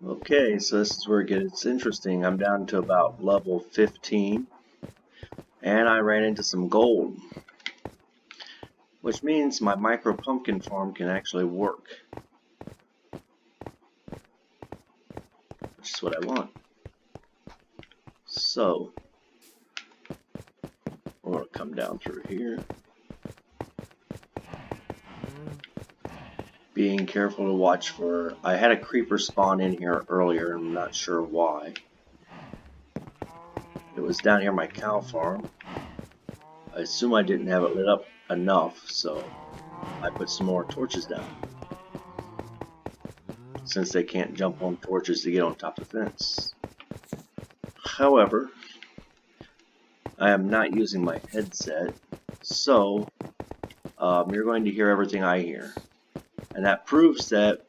Okay, so this is where it gets interesting. I'm down to about level 15, and I ran into some gold, which means my micro pumpkin farm can actually work, which is what I want. So, we're going to come down through here. Being careful to watch for... I had a creeper spawn in here earlier, and I'm not sure why. It was down here my cow farm. I assume I didn't have it lit up enough, so I put some more torches down. Since they can't jump on torches to get on top of the fence. However, I am not using my headset, so you're going to hear everything I hear. And that proves that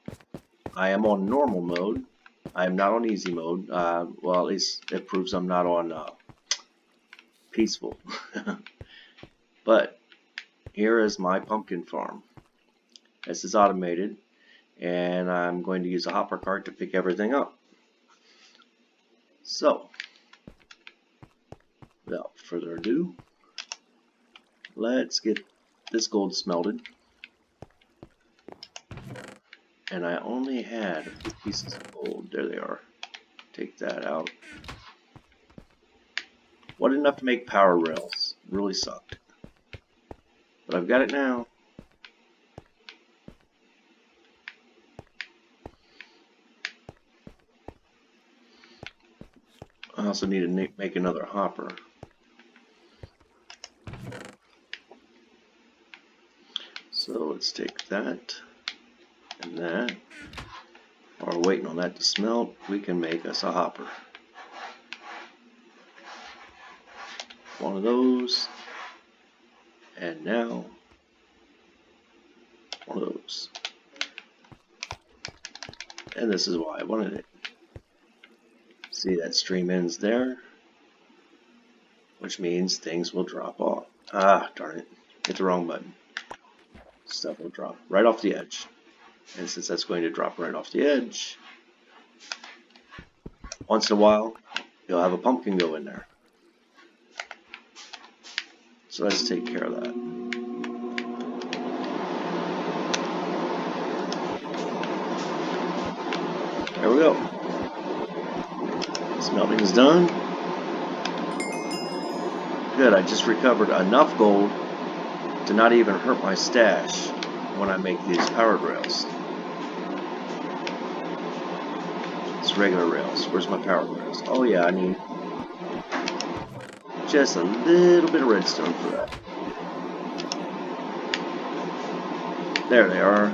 I am on normal mode. I am not on easy mode. Well, at least it proves I'm not on peaceful. But here is my pumpkin farm. This is automated, and I'm going to use a hopper cart to pick everything up. So, without further ado, let's get this gold smelted. And I only had a few pieces of gold. There they are. Take that out. Wasn't enough to make power rails. Really sucked. But I've got it now. I also need to make another hopper. So let's take that and that. While we're waiting on that to smelt, we can make us a hopper. One of those. And now, one of those. And this is why I wanted it. See, that stream ends there, which means things will drop off. Ah, darn it. Hit the wrong button. Stuff will drop right off the edge. And since that's going to drop right off the edge, once in a while, you'll have a pumpkin go in there. So let's take care of that. There we go. Smelting is done. Good, I just recovered enough gold to not even hurt my stash when I make these powered rails. It's regular rails. Where's my powered rails? Oh yeah, I need just a little bit of redstone for that. There they are.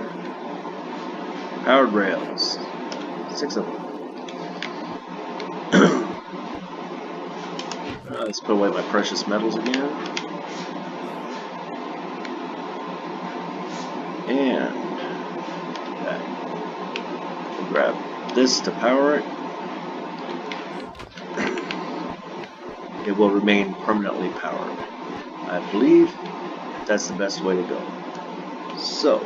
Powered rails. 6 of them. Let's put away my precious metals again. And we'll grab this to power it. It will remain permanently powered. I believe that's the best way to go. So,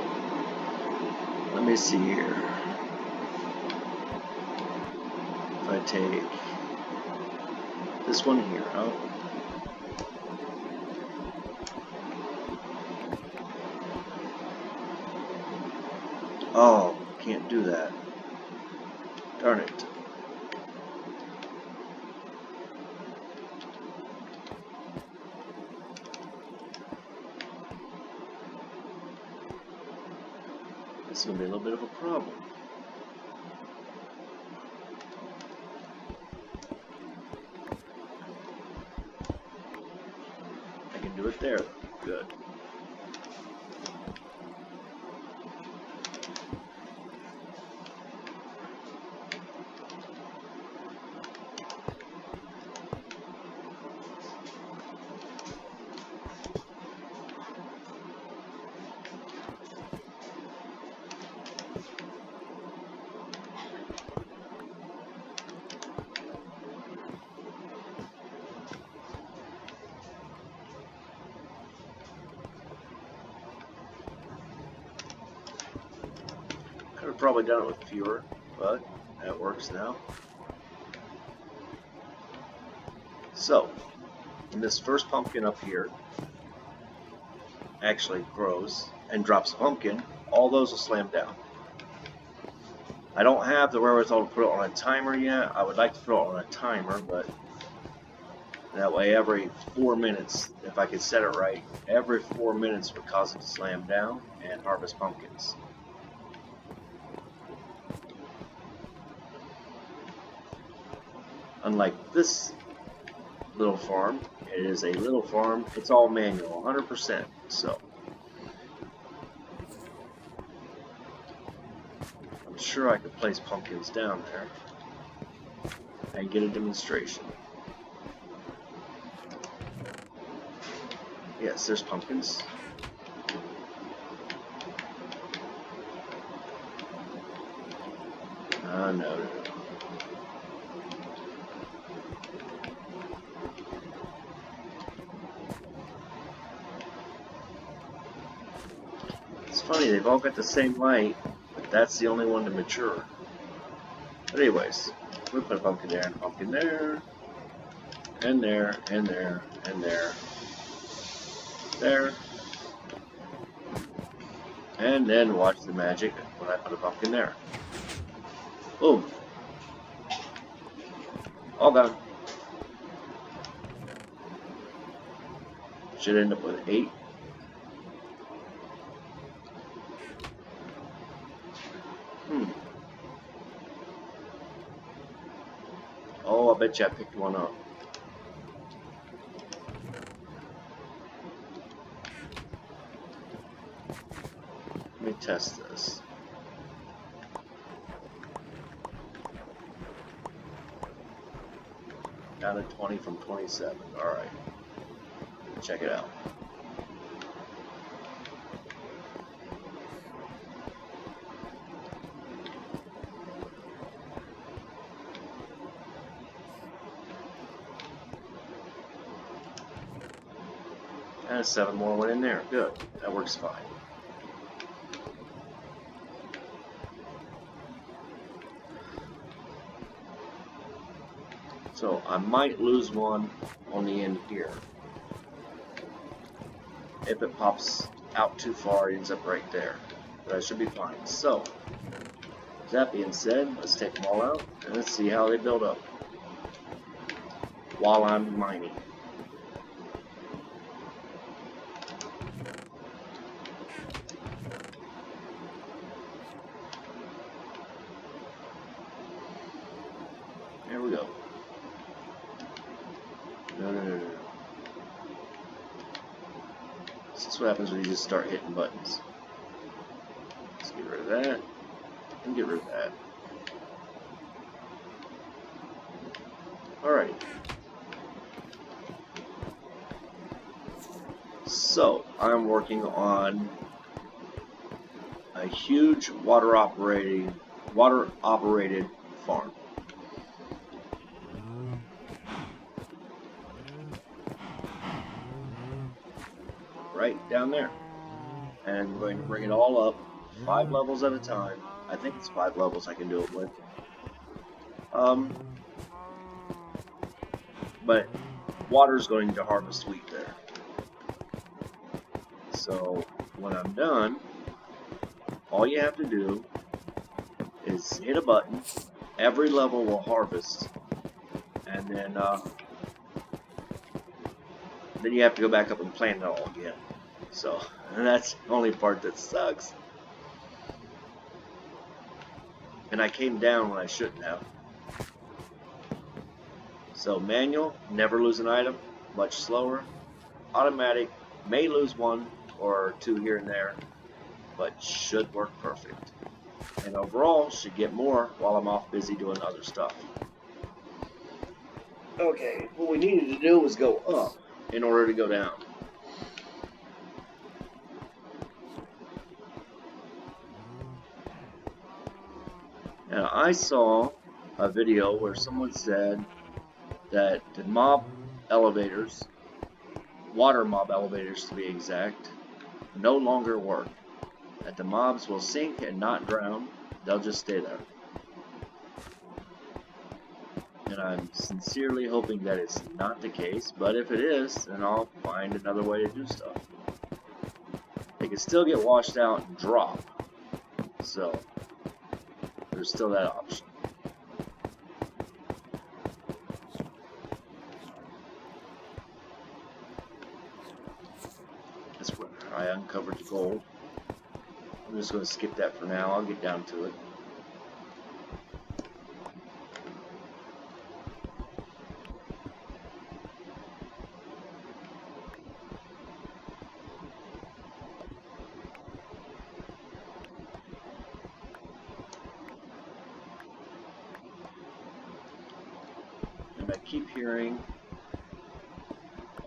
let me see here. If I take this one here out. Oh, can't do that. Darn it. This is going to be a little bit of a problem. I can do it there. Good. Could have probably done it with fewer, but That works now. So, when this first pumpkin up here actually grows and drops a pumpkin, all those will slam down. I don't have the wherewithal to put it on a timer yet. I would like to put it on a timer, but that way every 4 minutes, if I could set it right, every 4 minutes would cause it to slam down and harvest pumpkins. Unlike this little farm, it is a little farm. It's all manual, 100%. So I'm sure I could place pumpkins down there and get a demonstration. Yes, there's pumpkins. No. It's funny, they've all got the same light, but that's the only one to mature. But anyways, we'll put a pumpkin there, and a pumpkin there, and there, and there, and there, there, and then watch the magic when I put a pumpkin there. Boom. All done. Should end up with 8. Oh, I bet you I picked one up. Let me test this. Down to 20 from 27. Alright. Check it out. And 7 more went in there. Good. That works fine. So I might lose one on the end here. If it pops out too far, it ends up right there. But I should be fine. So, that being said, let's take them all out and let's see how they build up while I'm mining. There we go. No. This is what happens when you just start hitting buttons. Let's get rid of that and get rid of that. Alright. So, I'm working on a huge water operated farm. Right down there. And I'm going to bring it all up 5 levels at a time. I think it's 5 levels I can do it with. But water's going to harvest wheat there. So when I'm done, all you have to do is hit a button. Every level will harvest, and then you have to go back up and plant it all again. So and that's the only part that sucks. And I came down when I shouldn't have. So manual, never lose an item, much slower. Automatic, may lose 1 or 2 here and there, but should work perfect. And overall, should get more while I'm off busy doing other stuff. Okay, what we needed to do was go up in order to go down. Now, I saw a video where someone said that the mob elevators, water mob elevators to be exact, no longer work. That the mobs will sink and not drown, they'll just stay there. And I'm sincerely hoping that it's not the case, but if it is, then I'll find another way to do stuff. They can still get washed out and drop, so there's still that option. That's where I uncovered the gold. I'm just going to skip that for now. I'll get down to it. And I keep hearing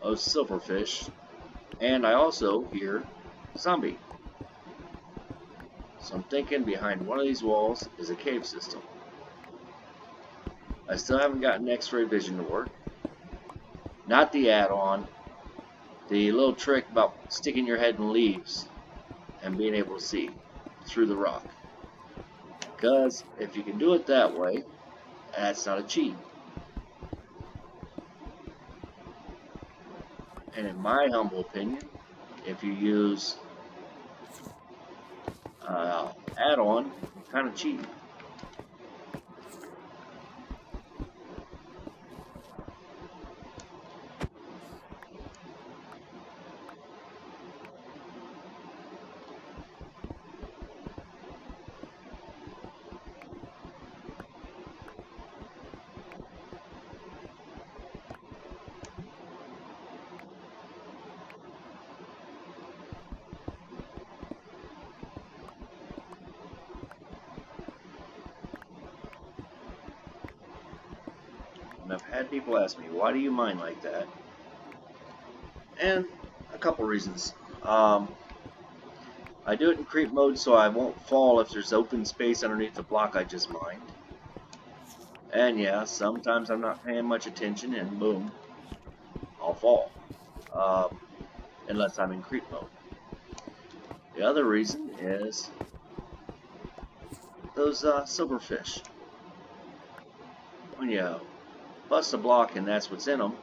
a silverfish, and I also hear zombie. So I'm thinking behind one of these walls is a cave system. I still haven't gotten X-ray vision to work. Not the add-on. The little trick about sticking your head in leaves and being able to see through the rock. Because if you can do it that way, that's not a cheat. And in my humble opinion, if you use add-on, kind of cheating. And I've had people ask me, why do you mine like that? And a couple reasons. I do it in creep mode so I won't fall if there's open space underneath the block I just mined. And yeah, sometimes I'm not paying much attention and boom, I'll fall. Unless I'm in creep mode. The other reason is those silverfish. When you bust a block and that's what's in them,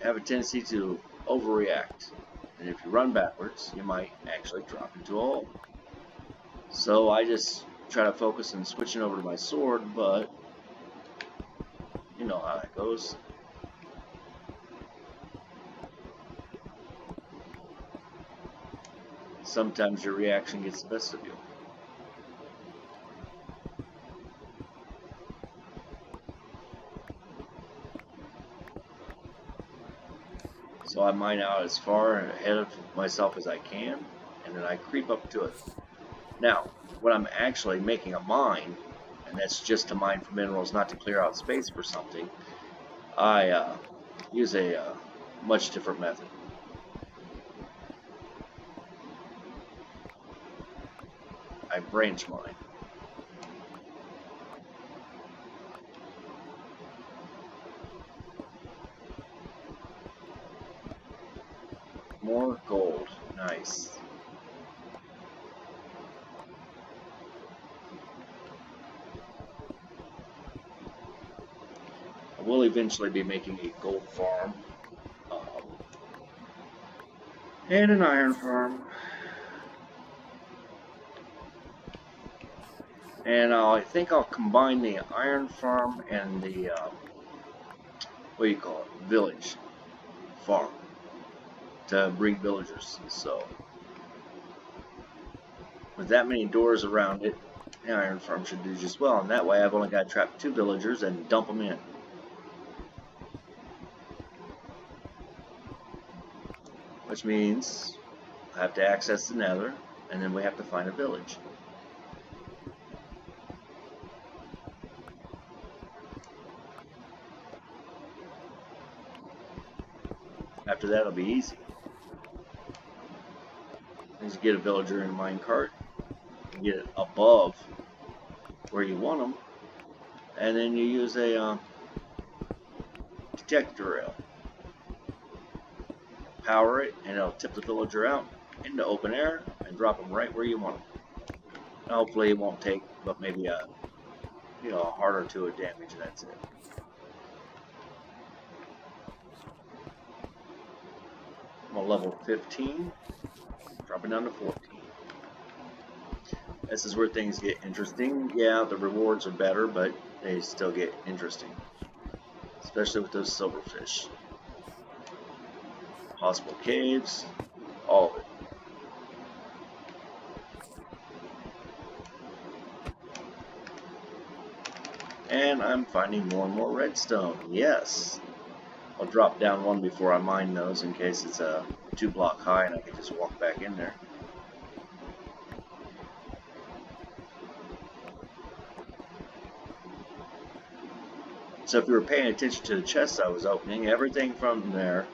have a tendency to overreact. And if you run backwards, you might actually drop into a hole. So I just try to focus on switching over to my sword, but you know how that goes. Sometimes your reaction gets the best of you. So I mine out as far ahead of myself as I can, and then I creep up to it. Now, when I'm actually making a mine, and that's just to mine for minerals, not to clear out space for something, I use a much different method. I branch mine. More gold. Nice. I will eventually be making a gold farm. And an iron farm. And I think I'll combine the iron farm and the, what do you call it, village farm to breed villagers. So with that many doors around it, the iron farm should do just well. And that way I've only got to trap 2 villagers and dump them in. Which means I have to access the nether, and then we have to find a village. After that, it'll be easy. Just get a villager in a minecart, get it above where you want them, and then you use a detector rail. Power it, and it'll tip the villager out into open air and drop them right where you want them. Hopefully, it won't take but maybe you know, a heart or two of damage, and that's it. I'm on level 15, dropping down to 14. This is where things get interesting. Yeah, the rewards are better, but they still get interesting. Especially with those silverfish. Possible caves, all of it. And I'm finding more and more redstone. Yes. I'll drop down one before I mine those in case it's a 2-block high and I can just walk back in there. So if you were paying attention to the chests I was opening, everything from there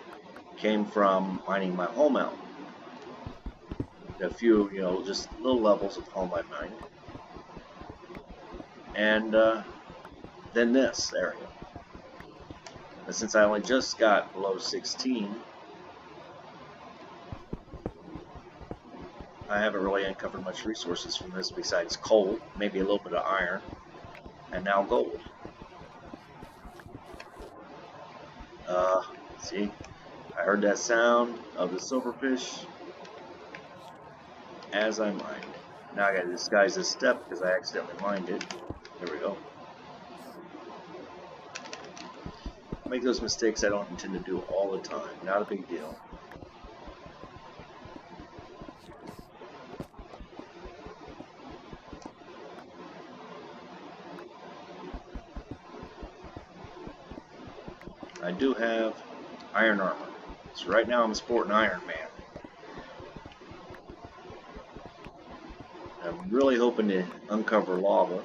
came from mining my home out. A few, you know, just little levels of home I mined. And then this area. But since I only just got below 16, I haven't really uncovered much resources from this besides coal, maybe a little bit of iron, and now gold. See, I heard that sound of the silverfish as I mined. Now I gotta disguise this step because I accidentally mined it. There we go. I make those mistakes I don't intend to do all the time. Not a big deal. I do have iron armor. So right now I'm sporting Iron Man. I'm really hoping to uncover lava.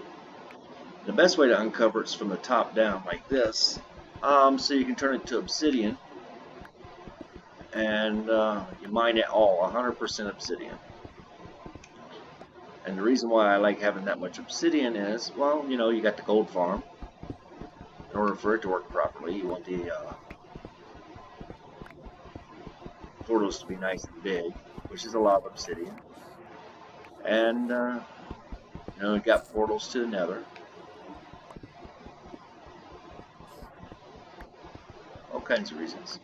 The best way to uncover it is from the top down like this. So you can turn it to obsidian. And you mine it all, 100% obsidian. And the reason why I like having that much obsidian is, well, you know, you got the gold farm. In order for it to work properly, you want the portals to be nice and big, which is a lot of obsidian. And, you know, you got portals to the nether. All kinds of reasons.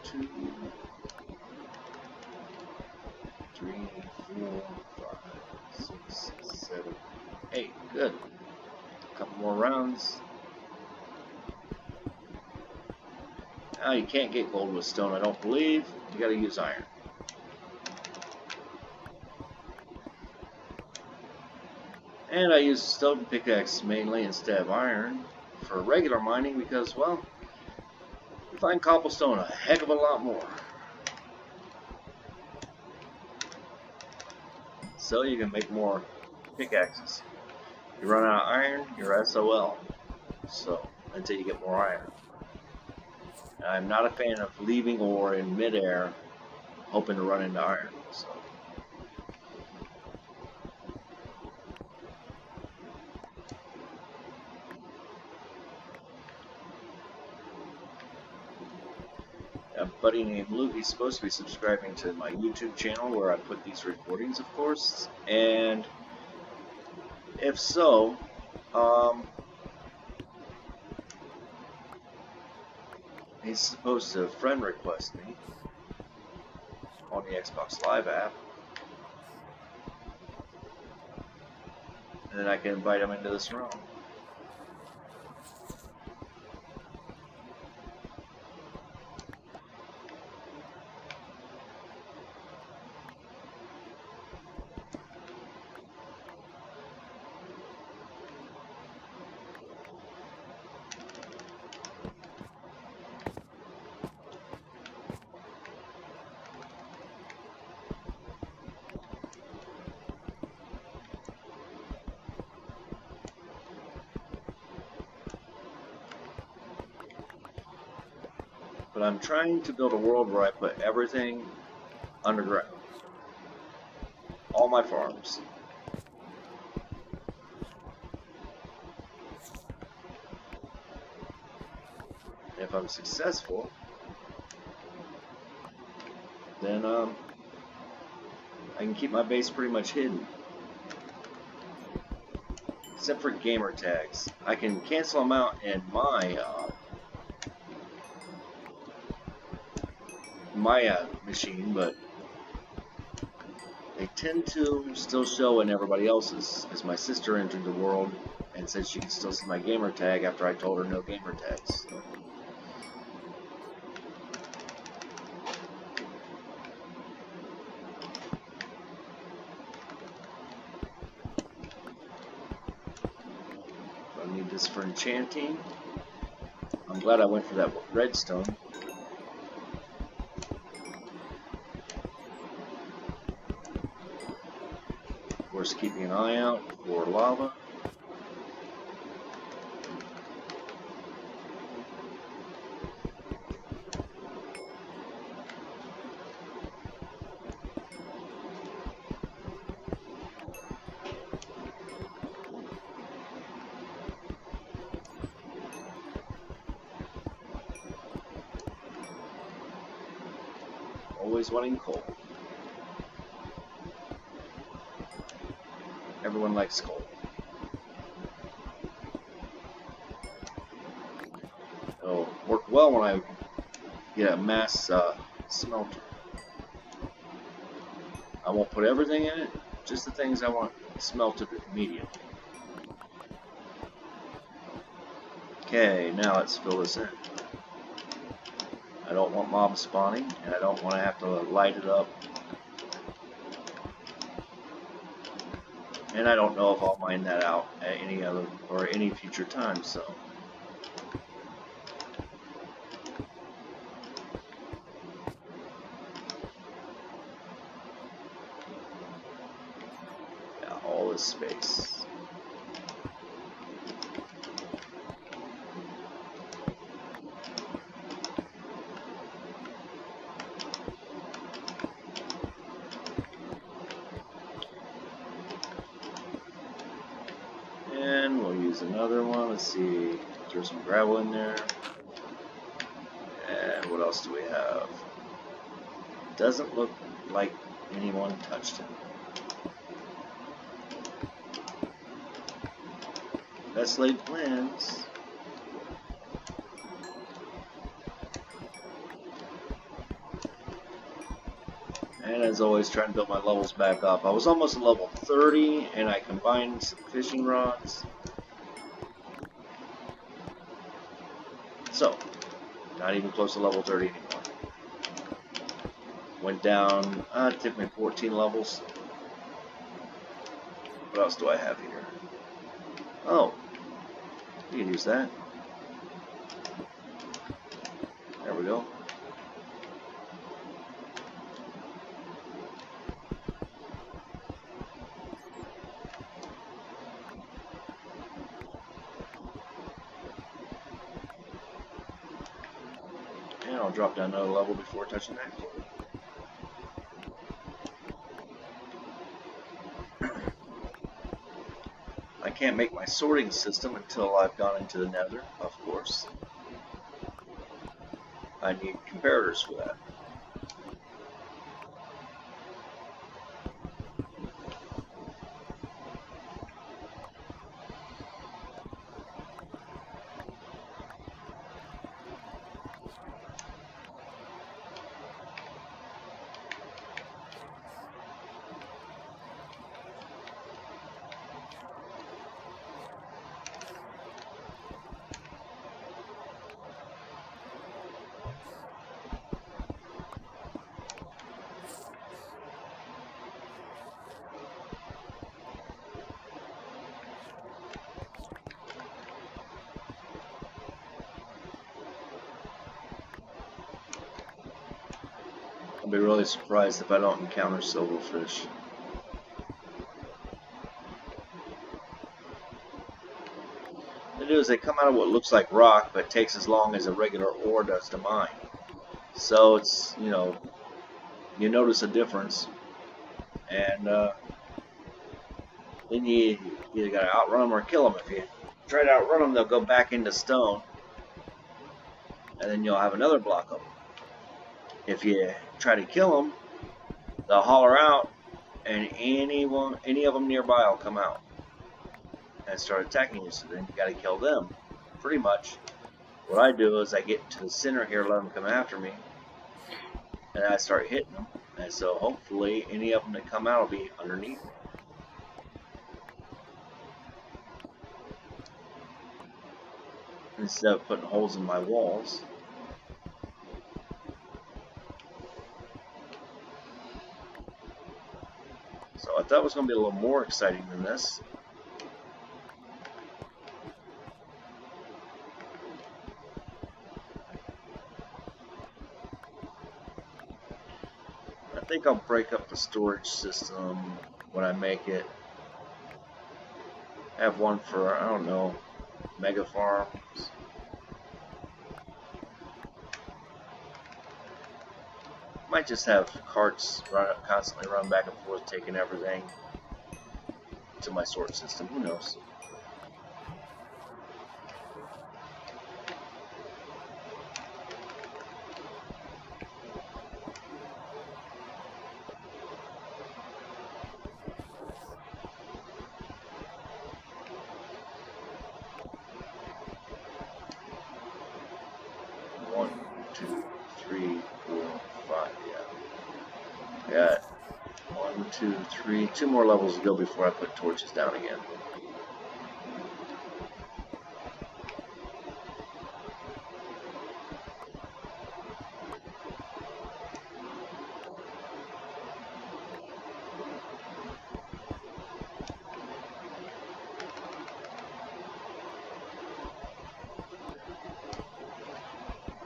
Two, 3, 4, 5, 6, 7, 8. Good. A couple more rounds. Now you can't get gold with stone, I don't believe. You gotta use iron. And I use stone pickaxe mainly instead of iron for regular mining because, well, you find cobblestone a heck of a lot more. So you can make more pickaxes. You run out of iron, you're SOL. So, until you get more iron. And I'm not a fan of leaving ore in midair hoping to run into iron. So. A buddy named Luke, he's supposed to be subscribing to my YouTube channel where I put these recordings, of course, and if so, he's supposed to friend request me on the Xbox Live app, and then I can invite him into this room. But I'm trying to build a world where I put everything underground. All my farms. If I'm successful, then I can keep my base pretty much hidden. Except for gamer tags. I can cancel them out in my machine, but they tend to still show in everybody else's, as my sister entered the world and said she could still see my gamer tag after I told her no gamer tags. I need this for enchanting. I'm glad I went for that redstone. Of course, keeping an eye out for lava. Always wanting coal. Everyone likes coal. It'll work well when I get a mass smelter. I won't put everything in it, just the things I want smelted immediately. Okay, now let's fill this in. I don't want mobs spawning, and I don't want to have to light it up. And I don't know if I'll mine that out at any other or any future time, so. Yeah, all this space. And we'll use another one. Let's see, throw some gravel in there. And what else do we have? Doesn't look like anyone touched it. Best laid plans. And as always, trying to build my levels back up. I was almost at level 30, and I combined some fishing rods. So, not even close to level 30 anymore. Went down, it took me 14 levels. What else do I have here? Oh, you can use that. There we go. And I'll drop down another level before touching that. I can't make my sorting system until I've gone into the nether, of course. I need comparators for that. I'll be really surprised if I don't encounter silverfish. What they do is they come out of what looks like rock, but takes as long as a regular ore does to mine. So it's, you notice a difference, and then you either got to outrun them or kill them. If you try to outrun them, they'll go back into stone, and then you'll have another block of them. If you try to kill them, they'll holler out, and any of them nearby will come out and start attacking you. So then you got to kill them. Pretty much, what I do is I get to the center here, let them come after me, and I start hitting them. And so hopefully, any of them that come out will be underneath me. Instead of putting holes in my walls. So I thought it was going to be a little more exciting than this. I think I'll break up the storage system when I make it. Have one for, I don't know, mega farms. Might just have carts constantly run back and forth, taking everything to my storage system. Who knows? One, two, three, four, five. Yeah. Got 1, 2, 3. 2 more levels to go before I put torches down again.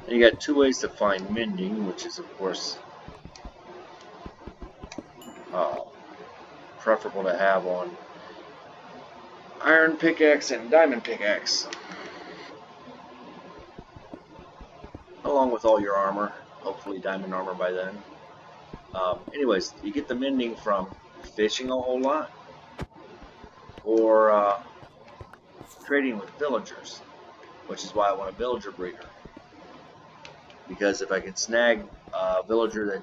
And you got 2 ways to find mending, which is of course preferable to have on iron pickaxe and diamond pickaxe, along with all your armor, hopefully diamond armor by then. Anyways, you get the mending from fishing a whole lot or trading with villagers, which is why I want a villager breeder, because if I can snag a villager that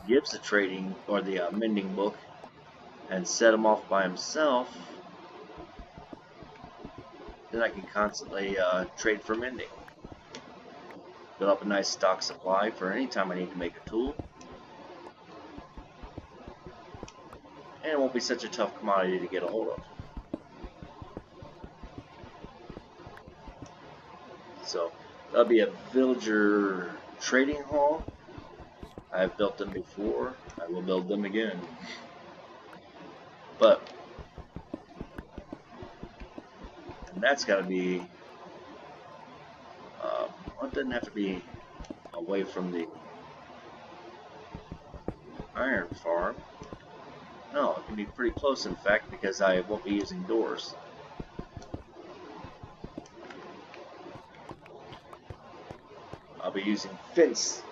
gives the trading or the mending book and set him off by himself, then I can constantly trade for mending. Build up a nice stock supply for any time I need to make a tool. And it won't be such a tough commodity to get a hold of. So that'll be a villager trading hall. I've built them before. I will build them again. But that's got to be, well, it doesn't have to be away from the iron farm. No, it can be pretty close, in fact, because I won't be using doors. I'll be using fences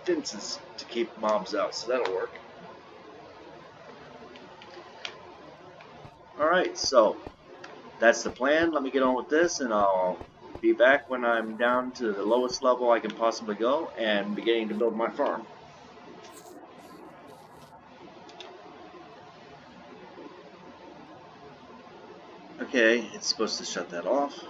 to keep mobs out, so that'll work. Alright, so that's the plan. Let me get on with this, and I'll be back when I'm down to the lowest level I can possibly go and beginning to build my farm. Okay, it's supposed to shut that off.